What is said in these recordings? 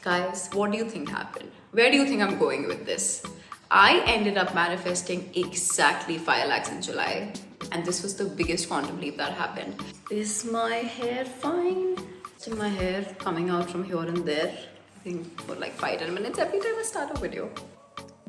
Guys, what do you think happened? Where do you think I'm going with this? I ended up manifesting exactly 5 lakhs in July, and this was the biggest quantum leap that happened. Is my hair fine? Still my hair coming out from here and there, I think for like 5-10 minutes every time I start a video.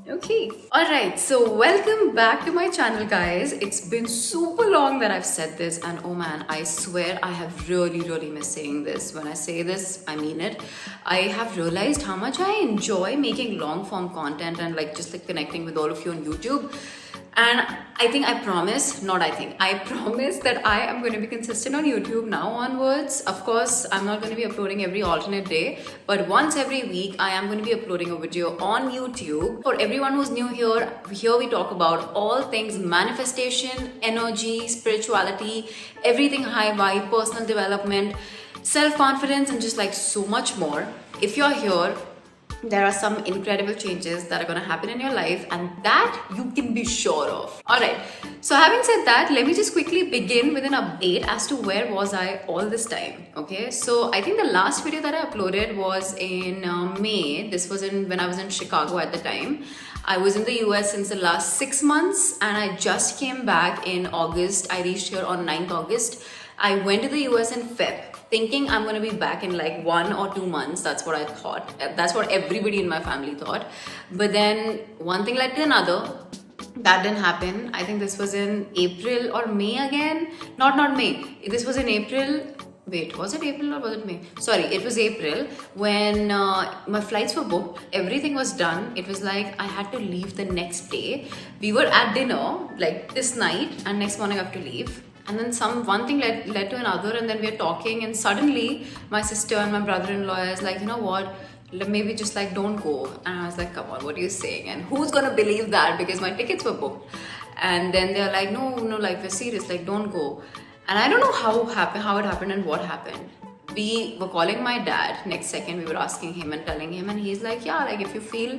Okay. Alright, so welcome back to my channel, guys. It's been super long that I've said this, and oh man, I swear I have really missed saying this. When I say this, I mean it. I have realized how much I enjoy making long form content and just connecting with all of you on YouTube. And I promise that I am going to be consistent on YouTube now onwards. Of course, I'm not going to be uploading every alternate day, but once every week, I am going to be uploading a video on YouTube. For everyone who's new here we talk about all things manifestation, energy, spirituality, everything high vibe, personal development, self-confidence, and just so much more. If you're here, there are some incredible changes that are going to happen in your life, and that you can be sure of. Alright, so having said that, let me just quickly begin with an update as to where was I all this time. Okay, so I think the last video that I uploaded was in May. This was when I was in Chicago at the time. I was in the US since the last 6 months, and I just came back in August. I reached here on 9th August. I went to the US in Feb, thinking I'm going to be back in 1 or 2 months. That's what I thought. That's what everybody in my family thought. But then one thing led to another. That didn't happen. I think this was in April or May again. Not May. This was in April. Wait, was it April or was it May? Sorry, it was April when my flights were booked. Everything was done. It was I had to leave the next day. We were at dinner this night, and next morning I have to leave. And then one thing led to another, and then we are talking, and suddenly my sister and my brother-in-law is you know what, maybe just don't go. And I was like, come on, what are you saying? And who's gonna believe that, because my tickets were booked? And then they're like, no, we're serious, don't go. And I don't know how it happened and what happened. We were calling my dad. Next second we were asking him and telling him, and he's like, yeah, if you feel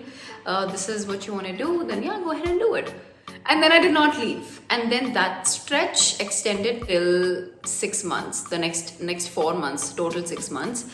this is what you want to do, then yeah, go ahead and do it. And then I did not leave. And then that stretch extended till 6 months, the next 4 months, total 6 months.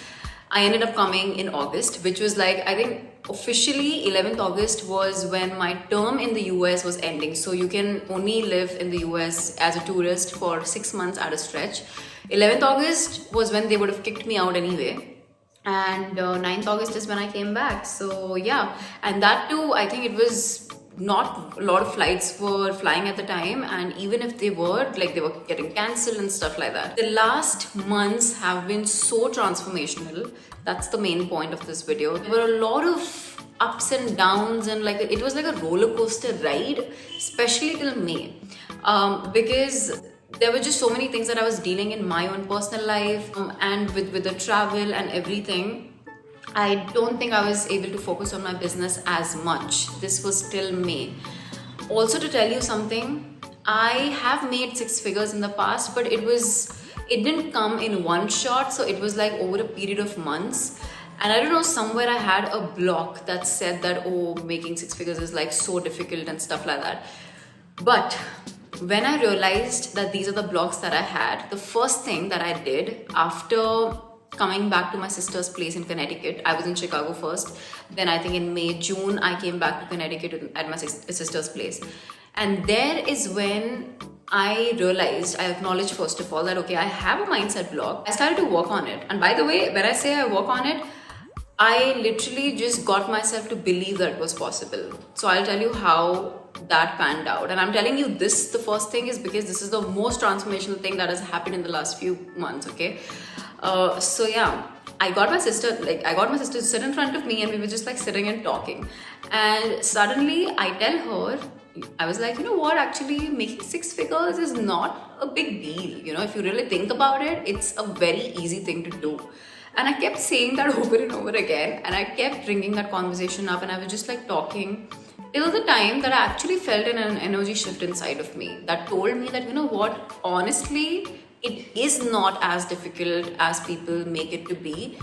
I ended up coming in August, which was I think officially 11th August was when my term in the US was ending. So you can only live in the US as a tourist for 6 months at a stretch. 11th August was when they would have kicked me out anyway. And 9th August is when I came back. So yeah, and that too, I think it was not a lot of flights were flying at the time, and even if they were, they were getting cancelled and stuff like that. The last months have been so transformational. That's the main point of this video. There were a lot of ups and downs, and it was a roller coaster ride, especially till May, because there were just so many things that I was dealing in my own personal life, and with the travel and everything. I don't think I was able to focus on my business as much. This was till May. Also, to tell you something, I have made 6 figures in the past, but it didn't come in one shot. So it was over a period of months. And I don't know, somewhere I had a block that said that, oh, making 6 figures is so difficult and stuff like that. But when I realized that these are the blocks that I had, the first thing that I did after coming back to my sister's place in Connecticut. I was in Chicago first. Then I think in May, June, I came back to Connecticut at my sister's place. And there is when I realized, I acknowledged first of all that, okay, I have a mindset block. I started to work on it. And by the way, when I say I work on it, I literally just got myself to believe that it was possible. So I'll tell you how that panned out. And I'm telling you this, the first thing is because this is the most transformational thing that has happened in the last few months, okay? So yeah, I got my sister to sit in front of me, and we were just sitting and talking. And suddenly I tell her, I was you know what, actually making 6 figures is not a big deal. If you really think about it, it's a very easy thing to do. And I kept saying that over and over again, and I kept bringing that conversation up, and I was just talking till the time that I actually felt an energy shift inside of me that told me that, you know what, honestly, it is not as difficult as people make it to be.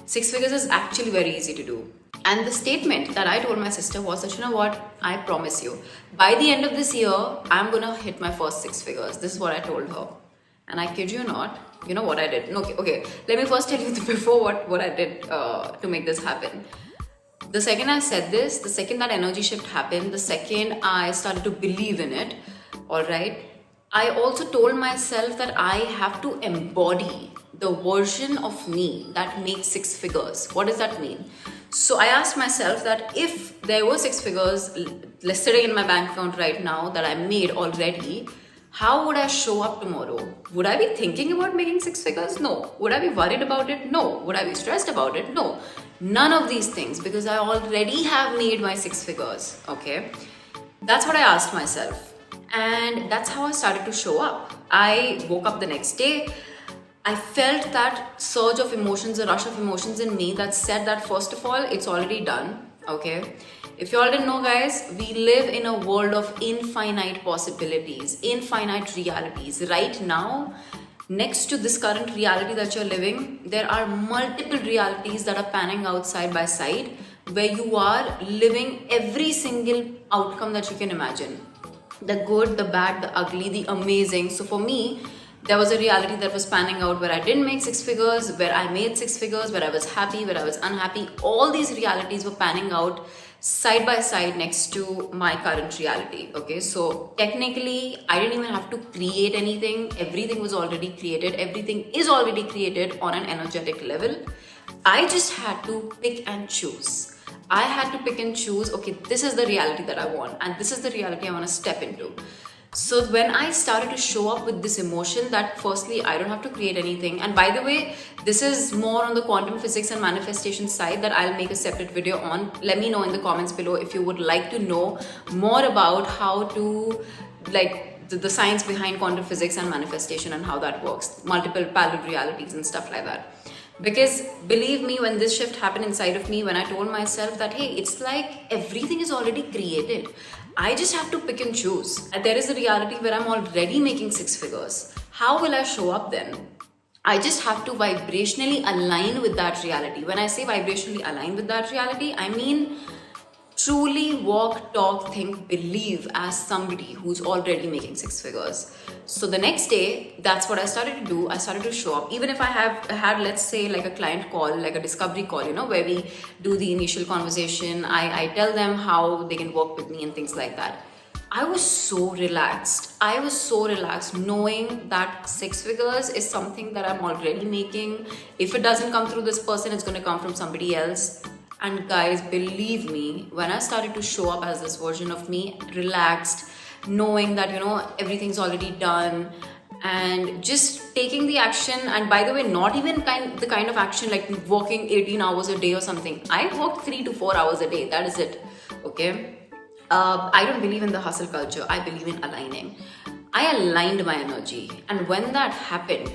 6 figures is actually very easy to do. And the statement that I told my sister was that, you know what, I promise you, by the end of this year, I'm gonna hit my first 6 figures. This is what I told her. And I kid you not, you know what I did? No, okay. Let me first tell you before what I did to make this happen. The second I said this, the second that energy shift happened, the second I started to believe in it, all right, I also told myself that I have to embody the version of me that makes six figures. What does that mean? So I asked myself that if there were six figures, let's say in my bank account right now that I made already, how would I show up tomorrow? Would I be thinking about making six figures? No. Would I be worried about it? No. Would I be stressed about it? No. None of these things, because I already have made my six figures. Okay. That's what I asked myself. And that's how I started to show up. I woke up the next day. I felt that surge of emotions, a rush of emotions in me that said that first of all, it's already done. Okay. If you all didn't know, guys, we live in a world of infinite possibilities, infinite realities. Right now, next to this current reality that you're living, there are multiple realities that are panning out side by side, where you are living every single outcome that you can imagine. The good, the bad, the ugly, the amazing. So for me, there was a reality that was panning out where I didn't make six figures, where I made six figures, where I was happy, where I was unhappy. All these realities were panning out side by side next to my current reality. Okay, so technically I didn't even have to create anything. Everything was already created. Everything is already created on an energetic level. I just had to pick and choose. I had to pick and choose, okay, this is the reality that I want, and this is the reality I want to step into. So when I started to show up with this emotion that firstly, I don't have to create anything. And by the way, this is more on the quantum physics and manifestation side that I'll make a separate video on. Let me know in the comments below if you would like to know more about how to, like, the science behind quantum physics and manifestation and how that works, multiple parallel realities and stuff like that. Because believe me, when this shift happened inside of me, when I told myself that, hey, it's like everything is already created, I just have to pick and choose. And there is a reality where I'm already making six figures. How will I show up then? I just have to vibrationally align with that reality. When I say vibrationally align with that reality, I mean truly walk, talk, think, believe as somebody who's already making six figures. So the next day, that's what I started to do. I started to show up. Even if I have had, let's say, like a client call, like a discovery call, where we do the initial conversation, I tell them how they can work with me and things like that. I was so relaxed. I was so relaxed knowing that six figures is something that I'm already making. If it doesn't come through this person, it's going to come from somebody else. And guys, believe me, when I started to show up as this version of me, relaxed, knowing that, everything's already done, and just taking the action. And by the way, not even the kind of action like working 18 hours a day or something. I worked 3 to 4 hours a day. That is it. Okay. I don't believe in the hustle culture. I believe in aligning. I aligned my energy. And when that happened,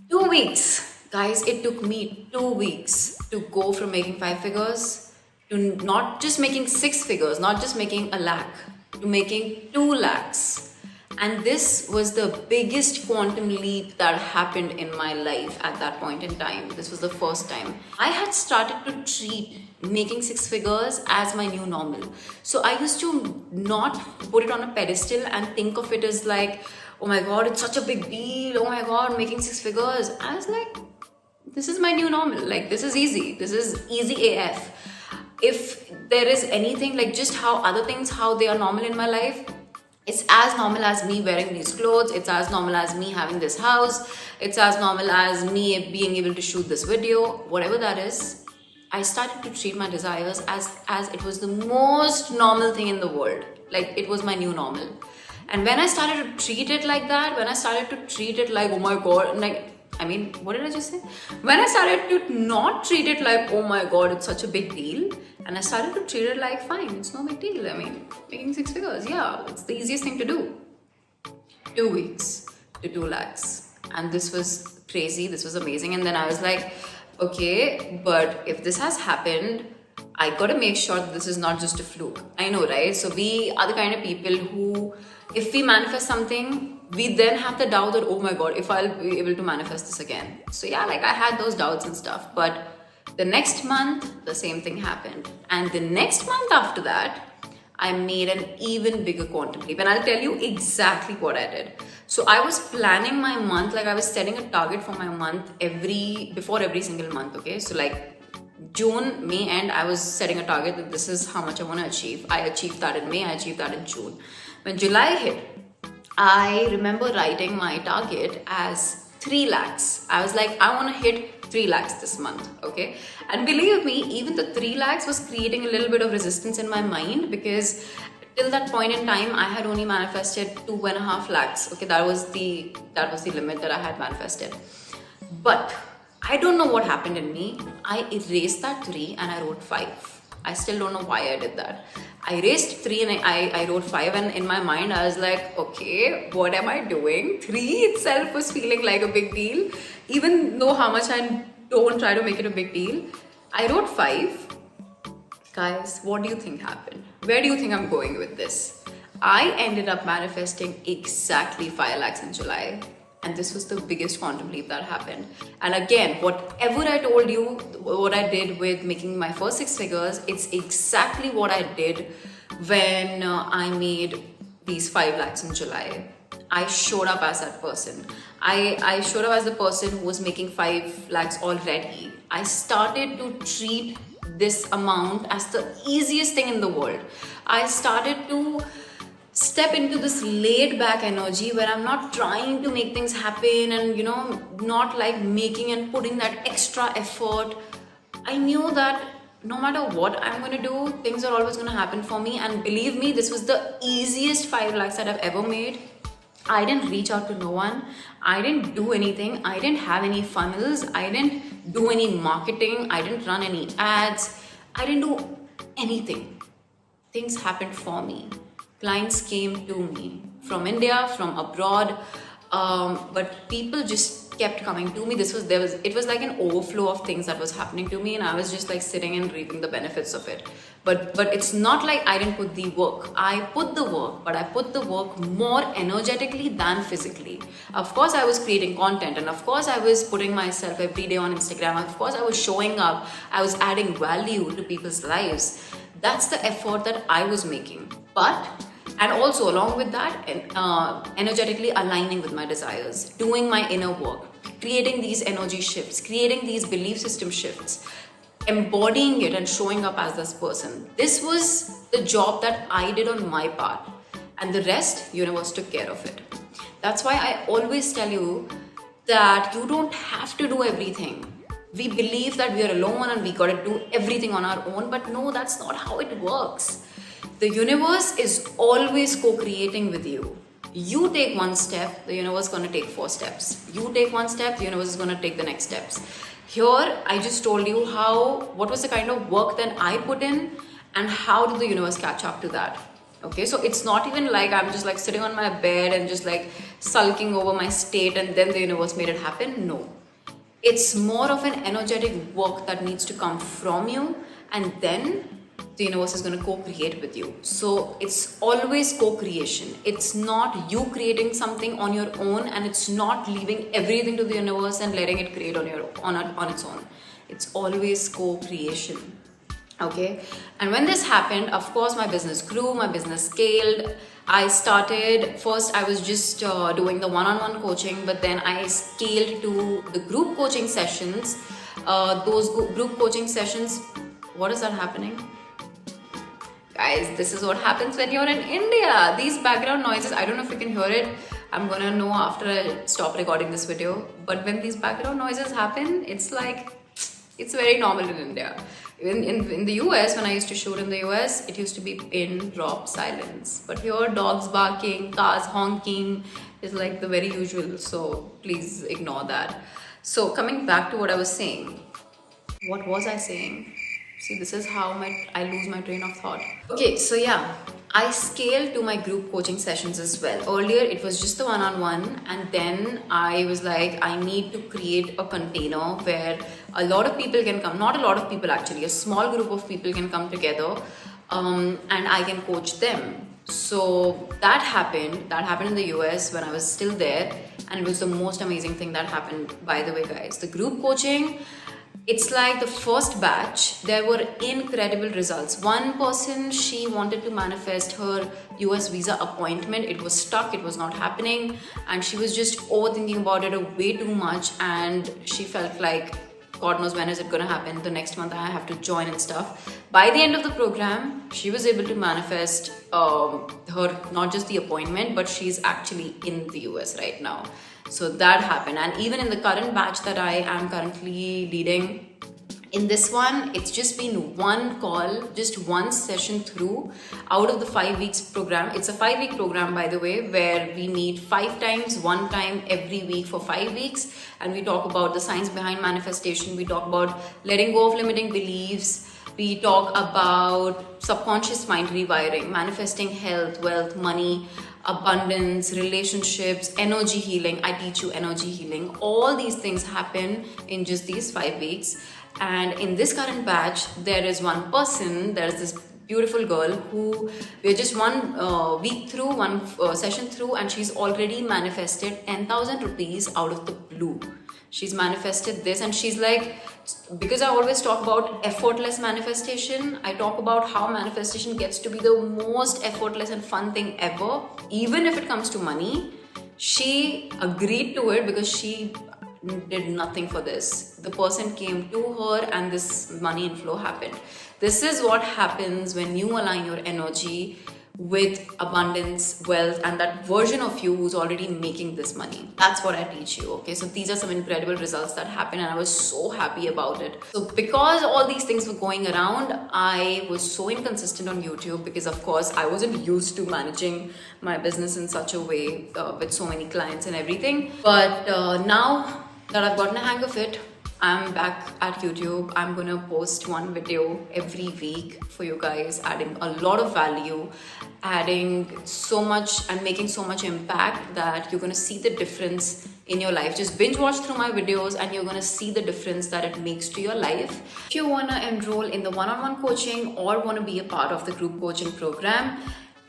2 weeks, guys, it took me 2 weeks to go from making 5 figures to not just making 6 figures, not just making 1 lakh, to making 2 lakhs. And this was the biggest quantum leap that happened in my life at that point in time. This was the first time. I had started to treat making 6 figures as my new normal. So I used to not put it on a pedestal and think of it as like, oh my God, it's such a big deal. Oh my God, making 6 figures. I was like, this is my new normal. Like, this is easy. This is easy AF. If there is anything, like just how other things, how they are normal in my life, it's as normal as me wearing these clothes. It's as normal as me having this house. It's as normal as me being able to shoot this video. Whatever that is, I started to treat my desires as it was the most normal thing in the world. Like, it was my new normal. And when I started to treat it like that, when I started to treat it like, oh my God, what did I just say? When I started to not treat it like, oh my God, it's such a big deal, and I started to treat it like, fine, it's no big deal. Making 6 figures, yeah, it's the easiest thing to do. 2 weeks to 2 lakhs. And this was crazy, this was amazing. And then I was like, okay, but if this has happened, I gotta make sure that this is not just a fluke. I know, right? So we are the kind of people who, if we manifest something, we then have the doubt that, oh my God, if I'll be able to manifest this again. So yeah, like I had those doubts and stuff. But the next month, the same thing happened. And the next month after that, I made an even bigger quantum leap. And I'll tell you exactly what I did. So I was planning my month, like I was setting a target for my month before every single month, okay? So like June, May end, I was setting a target that this is how much I want to achieve. I achieved that in May, I achieved that in June. When July hit, I remember writing my target as 3 lakhs. I was like, I want to hit 3 lakhs this month, okay? And believe me, even the 3 lakhs was creating a little bit of resistance in my mind, because till that point in time, I had only manifested 2.5 lakhs. Okay, that was the limit that I had manifested. But I don't know what happened in me. I erased that 3 and I wrote 5. I still don't know why I did that. I erased 3 and I wrote 5, and in my mind I was like, okay, what am I doing? 3 itself was feeling like a big deal, even though how much I don't try to make it a big deal. I wrote 5. Guys, what do you think happened? Where do you think I'm going with this? I ended up manifesting exactly 5 lakhs in July. And this was the biggest quantum leap that happened. And again, whatever I told you, what I did with making my first 6 figures, it's exactly what I did when I made these 5 lakhs in July. I showed up as that person. I showed up as the person who was making 5 lakhs already. I started to treat this amount as the easiest thing in the world. I started to step into this laid back energy where I'm not trying to make things happen and not like making and putting that extra effort. I knew that no matter what I'm going to do, things are always going to happen for me. And believe me, this was the easiest 5 lakhs that I've ever made. I didn't reach out to no one. I didn't do anything. I didn't have any funnels. I didn't do any marketing. I didn't run any ads. I didn't do anything. Things happened for me. Clients came to me from India, from abroad, but people just kept coming to me. It was like an overflow of things that was happening to me, and I was just like sitting and reaping the benefits of it. But it's not like I didn't put the work. I put the work, but I put the work more energetically than physically. Of course, I was creating content, and of course, I was putting myself every day on Instagram. Of course, I was showing up. I was adding value to people's lives. That's the effort that I was making. And also along with that, energetically aligning with my desires, doing my inner work, creating these energy shifts, creating these belief system shifts, embodying it and showing up as this person. This was the job that I did on my part, and the rest, universe took care of it. That's why I always tell you that you don't have to do everything. We believe that we are alone and we gotta do everything on our own, but no, that's not how it works. The universe is always co-creating with you. You take one step, the universe is going to take 4 steps. You take one step, the universe is going to take the next steps. Here, I just told you what was the kind of work that I put in and how did the universe catch up to that. Okay, so it's not even like I'm just like sitting on my bed and just like sulking over my state and then the universe made it happen. No. It's more of an energetic work that needs to come from you, and then the universe is going to co-create with you. So it's always co-creation. It's not you creating something on your own, and it's not leaving everything to the universe and letting it create on its own. It's always co-creation. Okay, and when this happened, of course, my business grew, my business scaled. I was just doing the one-on-one coaching, but then I scaled to the group coaching sessions. Those group coaching sessions, what is that happening? Guys, this is what happens when you're in India. These background noises, I don't know if you can hear it. I'm gonna know after I stop recording this video. But when these background noises happen, it's very normal in India. In the US, when I used to shoot in the US, it used to be pin drop silence. But here, dogs barking, cars honking is like the very usual. So please ignore that. So coming back to what I was saying. What was I saying? See, this is how I lose my train of thought. Okay, so yeah, I scaled to my group coaching sessions as well. Earlier, it was just the one-on-one, and then I was like, I need to create a container where a lot of people can come. Not a lot of people actually, a small group of people can come together, and I can coach them. So that happened in the US when I was still there, and it was the most amazing thing that happened, by the way, guys. The group coaching, It's like the first batch, there were incredible results. One person, she wanted to manifest her US visa appointment. It was stuck, it was not happening, and she was just overthinking about it way too much. And she felt like, God knows when is it gonna happen? The next month I have to join and stuff. By the end of the program, she was able to manifest her, not just the appointment, but she's actually in the US right now. So that happened. And even in the current batch that I am currently leading, in this one, it's just been one call, just one session through out of the 5 weeks program. It's a 5-week program, by the way, where we meet 5 times, one time every week for 5 weeks. And we talk about the science behind manifestation. We talk about letting go of limiting beliefs. We talk about subconscious mind rewiring, manifesting health, wealth, money, abundance, relationships, energy healing. I teach you energy healing. All these things happen in just these 5 weeks. And in this current batch, there is one person, there's this beautiful girl who we're just one week through, one session through, and she's already manifested 10,000 rupees out of the blue. She's manifested this, and she's like, because I always talk about effortless manifestation, I talk about how manifestation gets to be the most effortless and fun thing ever, even if it comes to money. She agreed to it because she did nothing for this. The person came to her and this money inflow happened. This is what happens when you align your energy with abundance, wealth, and that version of you who's already making this money. That's what I teach you. Okay, so these are some incredible results that happened, and I was so happy about it. So because all these things were going around, I was so inconsistent on YouTube because of course I wasn't used to managing my business in such a way with so many clients and everything. But now that I've gotten a hang of it, I'm back at YouTube. I'm gonna post one video every week for you guys, adding a lot of value, adding so much and making so much impact that you're gonna see the difference in your life. Just binge watch through my videos and you're gonna see the difference that it makes to your life. If you wanna enroll in the one-on-one coaching or wanna be a part of the group coaching program,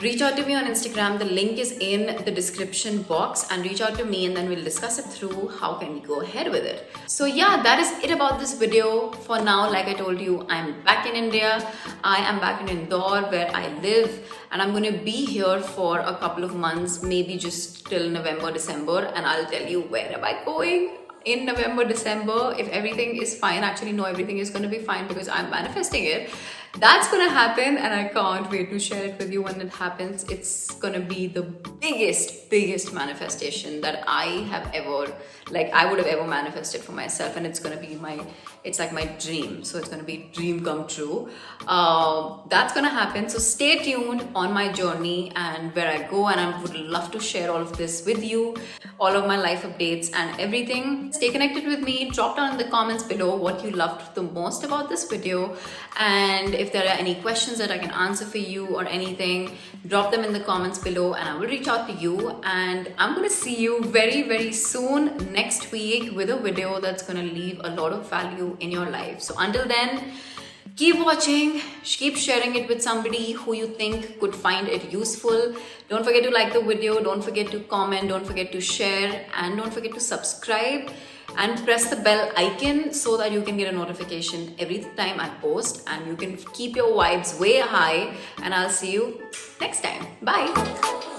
reach out to me on Instagram. The link is in the description box, and reach out to me and then we'll discuss it through how can we go ahead with it. So yeah, that is it about this video. For now, like I told you, I'm back in India. I am back in Indore where I live, and I'm going to be here for a couple of months, maybe just till November, December, and I'll tell you where am I going in November, December. If everything is fine, actually no, everything is going to be fine because I'm manifesting it. That's gonna happen, and I can't wait to share it with you when it happens. It's gonna be the biggest manifestation that I have ever, I would have ever manifested for myself, and it's gonna be it's like my dream. So it's gonna be dream come true. That's gonna happen. So stay tuned on my journey and where I go, and I would love to share all of this with you, all of my life updates and everything. Stay connected with me. Drop down in the comments below what you loved the most about this video, and if there are any questions that I can answer for you or anything, drop them in the comments below and I will reach out to you. And I'm going to see you very soon next week with a video that's going to leave a lot of value in your life. So until then, keep watching, keep sharing it with somebody who you think could find it useful. Don't forget to like the video, don't forget to comment, don't forget to share, and don't forget to subscribe and press the bell icon so that you can get a notification every time I post, and you can keep your vibes way high, and I'll see you next time. Bye.